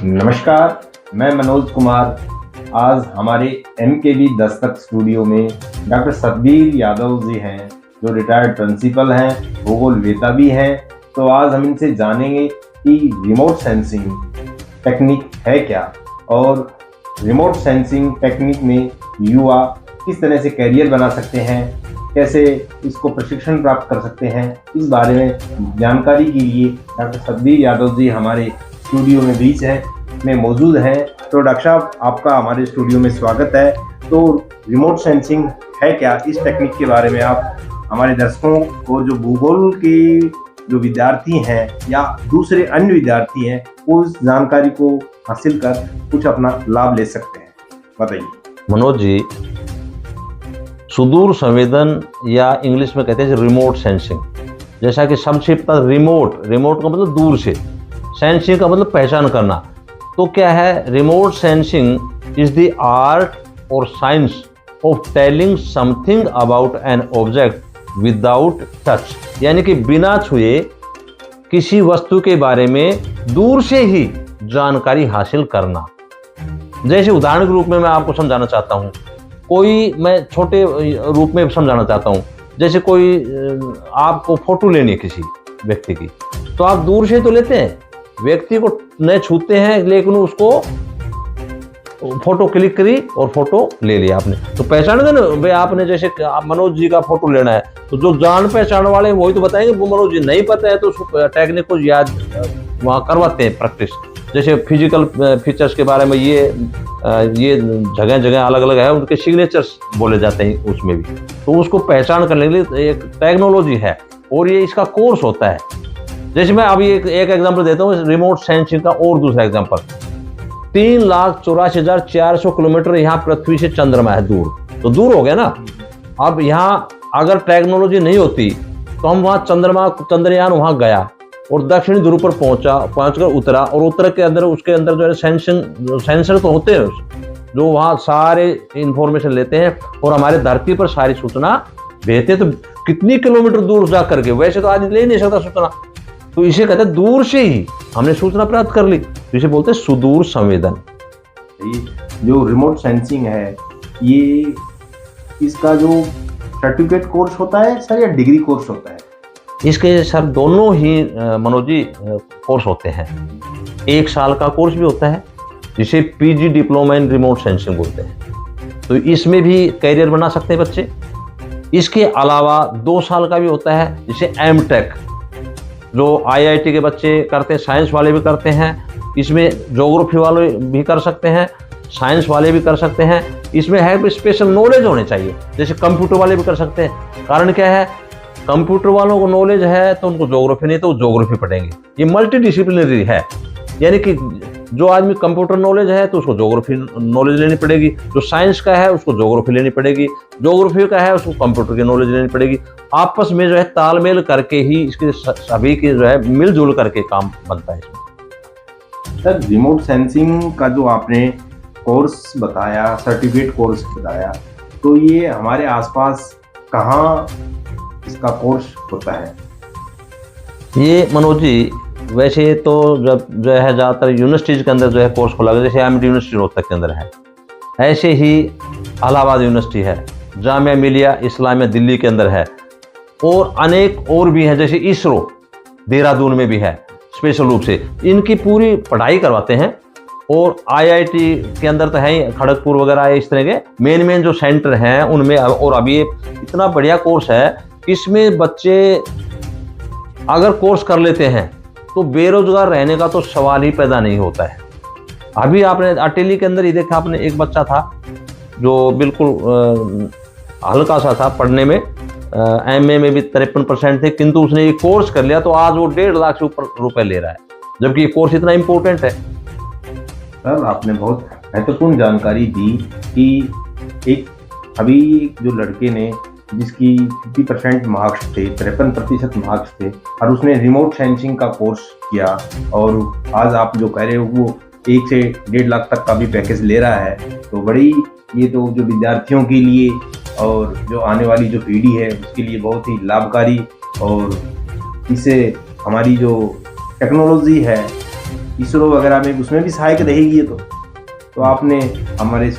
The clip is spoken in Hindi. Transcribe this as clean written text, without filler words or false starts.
नमस्कार, मैं मनोज कुमार। आज हमारे MKV दस्तक स्टूडियो में डॉक्टर सतबीर यादव जी हैं, जो रिटायर्ड प्रिंसिपल हैं, भूगोल वेता भी हैं। तो आज हम इनसे जानेंगे कि रिमोट सेंसिंग टेक्निक है क्या और रिमोट सेंसिंग टेक्निक में युवा किस तरह से करियर बना सकते हैं, कैसे इसको प्रशिक्षण प्राप्त कर सकते हैं। इस बारे में जानकारी के लिए डॉक्टर सतबीर यादव जी हमारे स्टूडियो में बीच में मौजूद हैं। तो डॉक्टर साहब, आपका हमारे स्टूडियो में स्वागत है। तो रिमोट सेंसिंग है क्या, इस टेक्निक के बारे में आप हमारे दर्शकों और जो भूगोल के जो विद्यार्थी हैं या दूसरे अन्य विद्यार्थी हैं, वो इस जानकारी को हासिल कर कुछ अपना लाभ ले सकते हैं, बताइए। मनोज जी, सुदूर संवेदन या इंग्लिश में कहते हैं रिमोट सेंसिंग, जैसा कि संक्षिप्त रिमोट का मतलब दूर से, सेंसिंग का मतलब पहचान करना। तो क्या है, remote sensing is the art और science of telling something about an object without touch, यानी कि बिना छुए किसी वस्तु के बारे में दूर से ही जानकारी हासिल करना। जैसे उदाहरण के रूप में मैं आपको समझाना चाहता हूँ, मैं छोटे रूप में समझाना चाहता हूँ। जैसे कोई आपको फोटो लेनी है किसी व्यक्ति की, तो आप दूर से तो लेते हैं, व्यक्ति को न छूते हैं, लेकिन उसको फोटो क्लिक करी और फोटो ले लिया आपने, तो पहचान गए ना भाई आपने। जैसे आप मनोज जी का फोटो लेना है, तो जो जान पहचान वाले हैं वही तो बताएंगे। वो मनोज जी नहीं पता है तो उसको टेक्निक को याद वहाँ करवाते हैं प्रैक्टिस। जैसे फिजिकल फीचर्स के बारे में ये जगह जगह अलग अलग है, उनके सिग्नेचर्स बोले जाते हैं उसमें भी, तो उसको पहचान करने के लिए एक टेक्नोलॉजी है और ये इसका कोर्स होता है। जैसे मैं अभी एक एग्जांपल देता हूँ रिमोट सेंसिंग का, और दूसरा एग्जांपल, 3,84,400 किलोमीटर यहाँ पृथ्वी से चंद्रमा है दूर, तो दूर हो गया ना। अब यहाँ अगर टेक्नोलॉजी नहीं होती तो हम वहाँ चंद्रयान वहाँ गया और दक्षिणी ध्रुव पर पहुंचकर उतरा, और उत्तर के अंदर उसके अंदर जो है सेंसर तो होते हैं जो वहाँ सारे इंफॉर्मेशन लेते हैं और हमारे धरती पर सारी सूचना भेजते हैं। तो कितनी किलोमीटर दूर जा करके, वैसे तो आदमी ले नहीं सकता सूचना, तो इसे कहते हैं दूर से ही हमने सूचना प्राप्त कर ली, तो इसे बोलते हैं सुदूर संवेदन। जो रिमोट सेंसिंग है, ये इसका जो सर्टिफिकेट कोर्स होता है सर या डिग्री कोर्स होता है? इसके सर दोनों ही मनोज जी कोर्स होते हैं। 1 साल का कोर्स भी होता है जिसे PG diploma in remote sensing बोलते हैं, तो इसमें भी कैरियर बना सकते हैं बच्चे। इसके अलावा 2 साल का भी होता है जिसे MTech, जो IIT के बच्चे करते हैं, साइंस वाले भी करते हैं। इसमें ज्योग्राफी वाले भी कर सकते हैं, साइंस वाले भी कर सकते हैं। इसमें है स्पेशल नॉलेज होने चाहिए, जैसे कंप्यूटर वाले भी कर सकते हैं। कारण क्या है, कंप्यूटर वालों को नॉलेज है तो उनको ज्योग्राफी नहीं तो ज्योग्राफी पढ़ेंगे। ये मल्टी डिसिप्लिनरी है, यानी कि जो आदमी कंप्यूटर नॉलेज है तो उसको ज्योग्राफी नॉलेज लेनी पड़ेगी, जो साइंस का है उसको ज्योग्राफी लेनी पड़ेगी, ज्योग्राफी का है उसको कंप्यूटर की नॉलेज लेनी पड़ेगी। आपस में जो है तालमेल करके ही इसके सभी के जो है मिलजुल करके काम बनता है इसमें। सर, रिमोट सेंसिंग का जो आपने कोर्स बताया, सर्टिफिकेट कोर्स बताया, तो ये हमारे आसपास कहाँ इसका कोर्स होता है? ये मनोज जी, वैसे तो जब जो है ज़्यादातर यूनिवर्सिटीज़ के अंदर जो है कोर्स खोला गया, जैसे MD यूनिवर्सिटी रोहतक के अंदर है, ऐसे ही इलाहाबाद यूनिवर्सिटी है, जामिया मिलिया इस्लामिया दिल्ली के अंदर है, और अनेक और भी हैं, जैसे ISRO देहरादून में भी है स्पेशल रूप से। इनकी पूरी पढ़ाई करवाते हैं। और IIT के अंदर तो है ही, खड़गपुर वगैरह इस तरह के मेन जो सेंटर हैं उनमें। और अभी इतना बढ़िया कोर्स है, इसमें बच्चे अगर कोर्स कर लेते हैं तो बेरोजगार रहने का तो सवाल ही पैदा नहीं होता है। अभी आपने अटेली के अंदर ही देखा, आपने एक बच्चा था जो बिल्कुल हल्का सा था पढ़ने में, MA में भी 53% थे, किंतु उसने ये कोर्स कर लिया तो आज वो 1.5 लाख से ऊपर रुपए ले रहा है, जबकि ये कोर्स इतना इम्पोर्टेंट है। सर, आपने बहुत महत्वपूर्ण जानकारी दी कि एक अभी जो लड़के ने जिसकी 50% मार्क्स थे, 53% मार्क्स थे, और उसने रिमोट सेंसिंग का कोर्स किया, और आज आप जो कह रहे हो वो 1 से 1.5 लाख तक का भी पैकेज ले रहा है, तो बड़ी ये तो जो विद्यार्थियों के लिए और जो आने वाली जो पीढ़ी है उसके लिए बहुत ही लाभकारी, और इससे हमारी जो टेक्नोलॉजी है इसरो वगैरह में उसमें भी सहायक रहेगी ये तो आपने हमारे